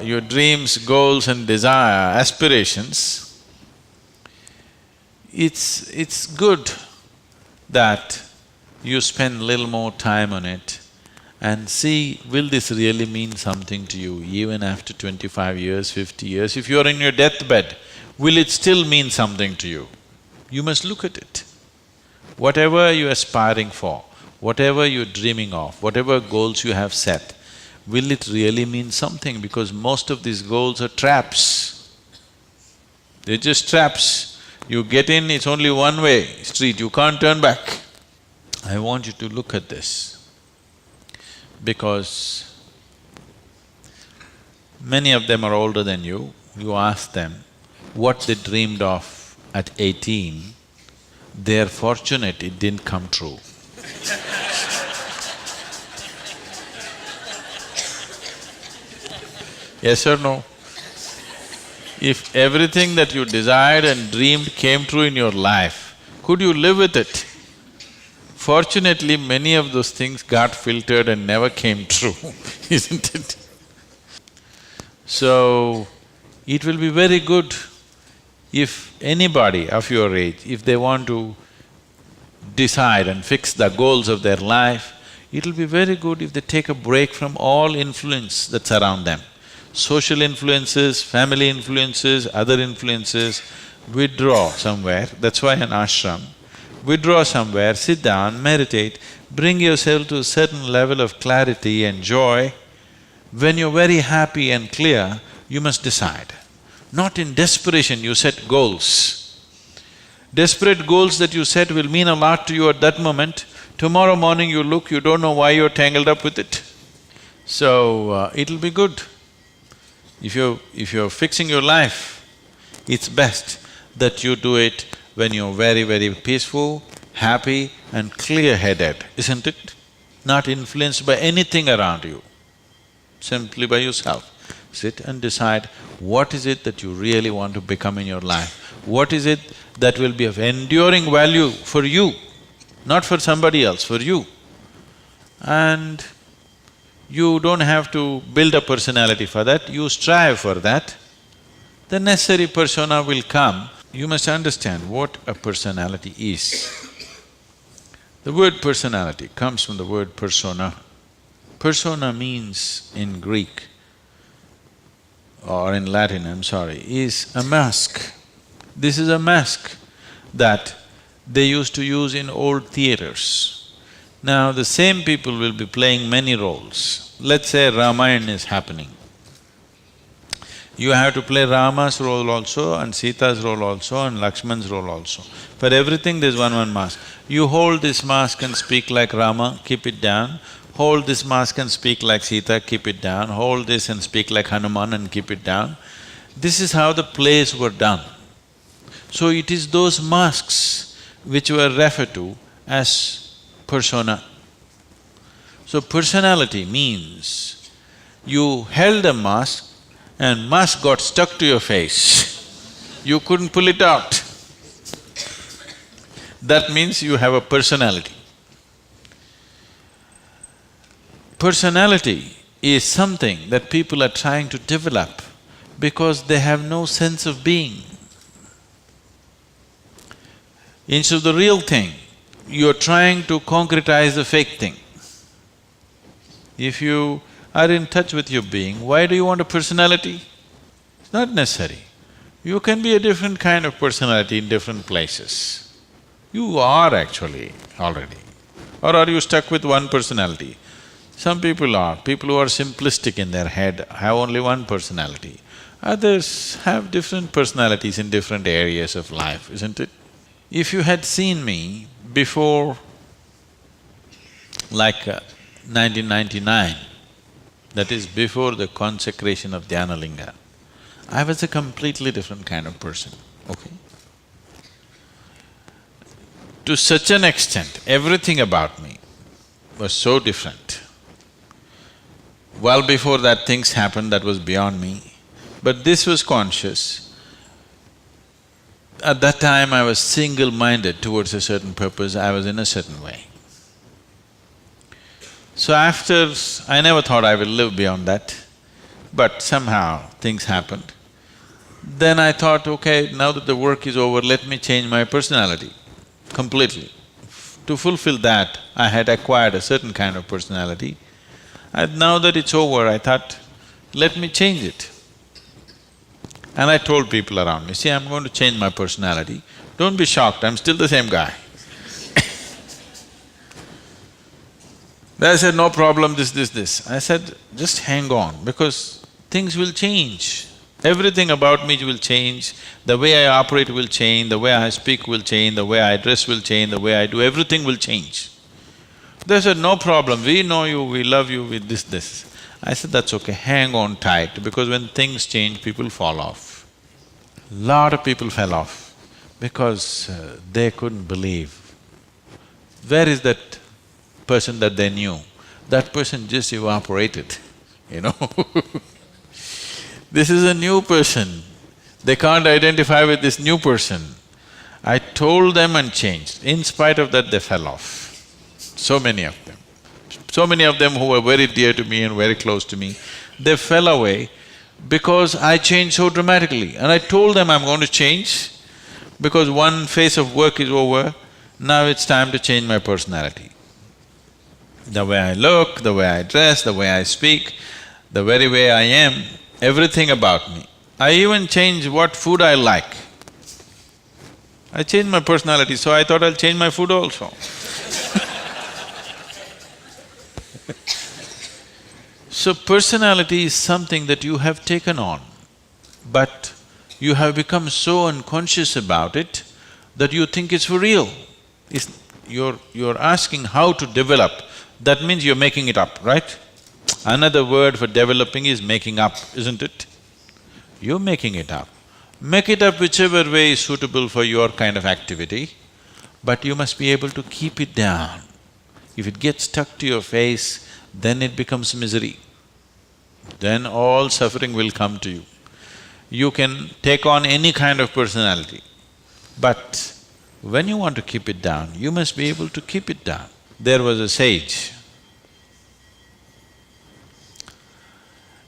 your dreams, goals and desire, aspirations, it's good that you spend little more time on it and see, will this really mean something to you even after 25 years, 50 years? If you're in your deathbed, will it still mean something to you? You must look at it. Whatever you're aspiring for, whatever you're dreaming of, whatever goals you have set, will it really mean something? Because most of these goals are traps. They're just traps. You get in, it's only one-way street, you can't turn back. I want you to look at this, because many of them are older than you. You ask them what they dreamed of at 18, they're fortunate it didn't come true. Yes or no? If everything that you desired and dreamed came true in your life, could you live with it? Fortunately, many of those things got filtered and never came true, isn't it? So, it will be very good if anybody of your age, if they want to decide and fix the goals of their life, it'll be very good if they take a break from all influence that's around them. Social influences, family influences, other influences, withdraw somewhere, that's why an ashram. Withdraw somewhere, sit down, meditate, bring yourself to a certain level of clarity and joy. When you're very happy and clear, you must decide. Not in desperation you set goals. Desperate goals that you set will mean a lot to you at that moment. Tomorrow morning you look, you don't know why you're tangled up with it. So, it'll be good. If you're fixing your life, it's best that you do it when you're very, very peaceful, happy and clear-headed, isn't it? Not influenced by anything around you, simply by yourself. Sit and decide what is it that you really want to become in your life. What is it that will be of enduring value for you, not for somebody else, for you. And you don't have to build a personality for that, you strive for that. The necessary persona will come. You must understand what a personality is. The word personality comes from the word persona. Persona means in Greek or in Latin, I'm sorry, is a mask. This is a mask that they used to use in old theaters. Now the same people will be playing many roles. Let's say Ramayana is happening. You have to play Rama's role also and Sita's role also and Lakshman's role also. For everything there's one mask. You hold this mask and speak like Rama, keep it down. Hold this mask and speak like Sita, keep it down. Hold this and speak like Hanuman and keep it down. This is how the plays were done. So it is those masks which were referred to as persona. So personality means you held a mask and mask got stuck to your face, you couldn't pull it out. That means you have a personality. Personality is something that people are trying to develop because they have no sense of being. Instead of the real thing, you're trying to concretize the fake thing. If you are in touch with your being, why do you want a personality? It's not necessary. You can be a different kind of personality in different places. You are actually already. Or are you stuck with one personality? Some people are. People who are simplistic in their head have only one personality. Others have different personalities in different areas of life, isn't it? If you had seen me before like 1999, that is before the consecration of Dhyanalinga, I was a completely different kind of person, okay? To such an extent, everything about me was so different. Well before that things happened that was beyond me, but this was conscious. At that time I was single-minded towards a certain purpose, I was in a certain way. So after… I never thought I will live beyond that. but somehow things happened. Then I thought, okay, now that the work is over, let me change my personality completely. To fulfill that, I had acquired a certain kind of personality. And now that it's over, I thought, let me change it. And I told people around me, see, I'm going to change my personality. Don't be shocked, I'm still the same guy. They said, no problem, this. I said, just hang on, because things will change. Everything about me will change, the way I operate will change, the way I speak will change, the way I dress will change, the way I do, everything will change. They said, no problem, we know you, we love you with this. I said, that's okay, hang on tight, because when things change, people fall off. Lot of people fell off because they couldn't believe. Where is that person that they knew? That person just evaporated, you know This is a new person, they can't identify with this new person. I told them and changed. In spite of that, they fell off. So many of them. So many of them who were very dear to me and very close to me, they fell away because I changed so dramatically. And I told them I'm going to change because one phase of work is over, now it's time to change my personality. The way I look, the way I dress, the way I speak, the very way I am, everything about me. I even changed what food I like. I changed my personality, so I thought I'll change my food also. So personality is something that you have taken on, but you have become so unconscious about it that you think it's for real. You're asking how to develop, that means you're making it up, right? Another word for developing is making up, isn't it? You're making it up. Make it up whichever way is suitable for your kind of activity, but you must be able to keep it down. If it gets stuck to your face, then it becomes misery. Then all suffering will come to you. You can take on any kind of personality, but when you want to keep it down, you must be able to keep it down. There was a sage.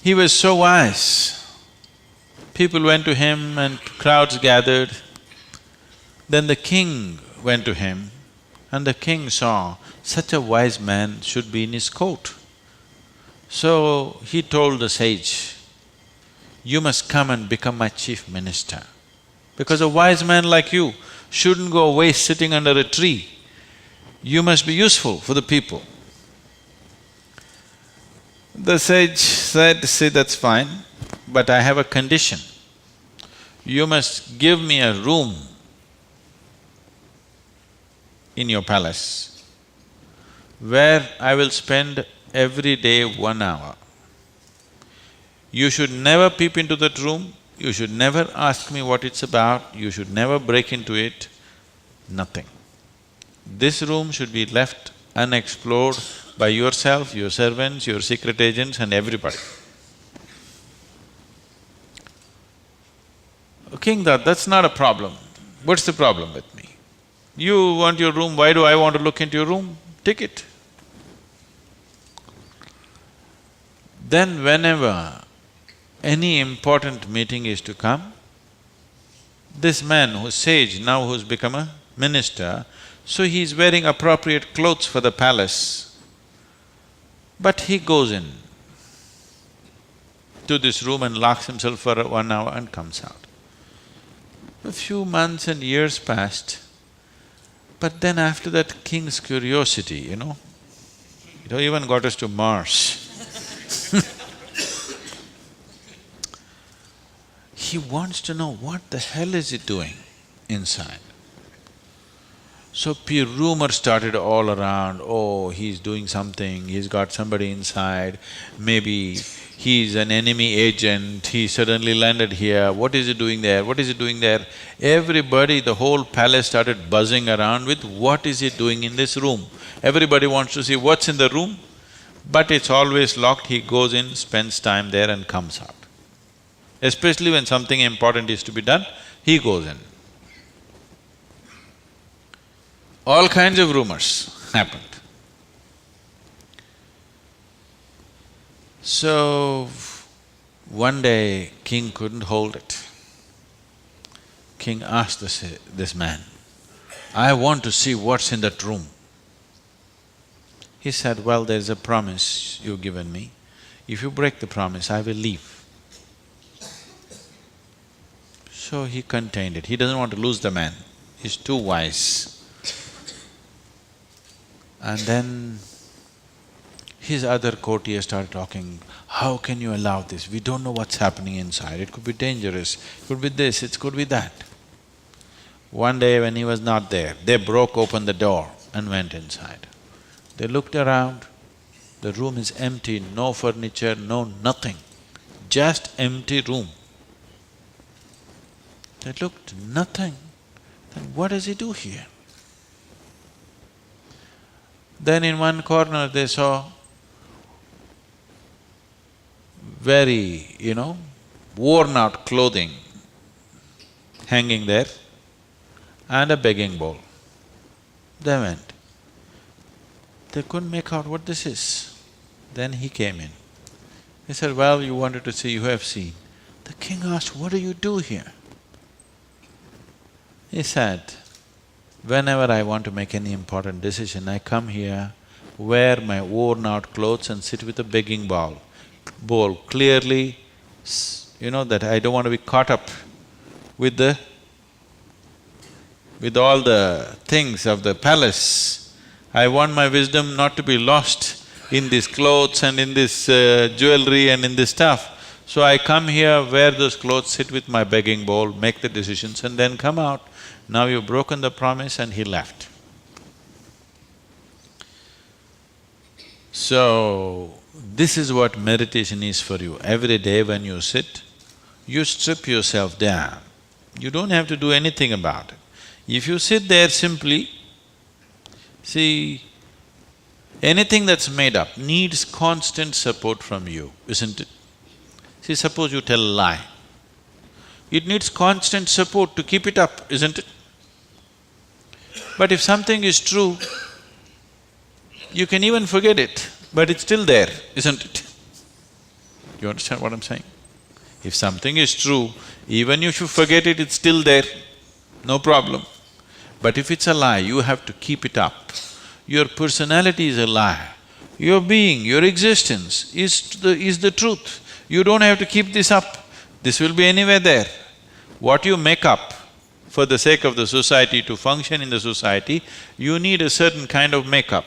He was so wise. People went to him and crowds gathered. Then the king went to him and the king saw such a wise man should be in his court. So he told the sage, you must come and become my chief minister, because a wise man like you shouldn't go away sitting under a tree. You must be useful for the people. The sage said, see, that's fine, but I have a condition. You must give me a room in your palace where I will spend every day 1 hour. You should never peep into that room, you should never ask me what it's about, you should never break into it, nothing. This room should be left unexplored by yourself, your servants, your secret agents and everybody. King thought, that's not a problem. What's the problem with me? You want your room, why do I want to look into your room? Take it. Then whenever any important meeting is to come, this man who's sage, now who's become a minister, so he's wearing appropriate clothes for the palace, but he goes in to this room and locks himself for 1 hour and comes out. A few months and years passed, but then after that, king's curiosity, it even got us to Mars. He wants to know what the hell is he doing inside. So rumors started all around, oh, he's doing something, he's got somebody inside, maybe he's an enemy agent, he suddenly landed here, what is he doing there, what is he doing there? Everybody, the whole palace started buzzing around with what is he doing in this room. Everybody wants to see what's in the room, but it's always locked, he goes in, spends time there and comes out. Especially when something important is to be done, he goes in. All kinds of rumors happened. So, One day, king couldn't hold it. King asked this man, "I want to see what's in that room." He said, "Well, there's a promise you've given me. If you break the promise, I will leave." So he contained it. He doesn't want to lose the man. He's too wise. And then his other courtiers started talking, "How can you allow this? We don't know what's happening inside. It could be dangerous, it could be this, it could be that." One day when he was not there, they broke open the door and went inside. They looked around, the room is empty, no furniture, no nothing, just empty room. They looked, nothing. Then what does he do here? Then in one corner they saw very, worn out clothing hanging there and a begging bowl. They went. They couldn't make out what this is. Then he came in. He said, "Well, you wanted to see, you have seen." The king asked, "What do you do here?" He said, "Whenever I want to make any important decision, I come here, wear my worn-out clothes and sit with a begging bowl clearly, that I don't want to be caught up with all the things of the palace. I want my wisdom not to be lost in these clothes and in this jewelry and in this stuff. So I come here, wear those clothes, sit with my begging bowl, make the decisions and then come out. Now you've broken the promise," and he left. So, this is what meditation is for you. Every day when you sit, you strip yourself down. You don't have to do anything about it. If you sit there simply, see, anything that's made up needs constant support from you, isn't it? See, suppose you tell a lie. It needs constant support to keep it up, isn't it? But if something is true, you can even forget it, but it's still there, isn't it? You understand what I'm saying? If something is true, even if you forget it, it's still there, no problem. But if it's a lie, you have to keep it up. Your personality is a lie. Your being, your existence is the truth. You don't have to keep this up. This will be anywhere there. What you make up for the sake of the society, to function in the society, you need a certain kind of makeup.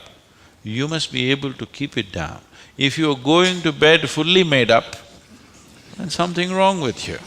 You must be able to keep it down. If you're going to bed fully made up, then something wrong with you.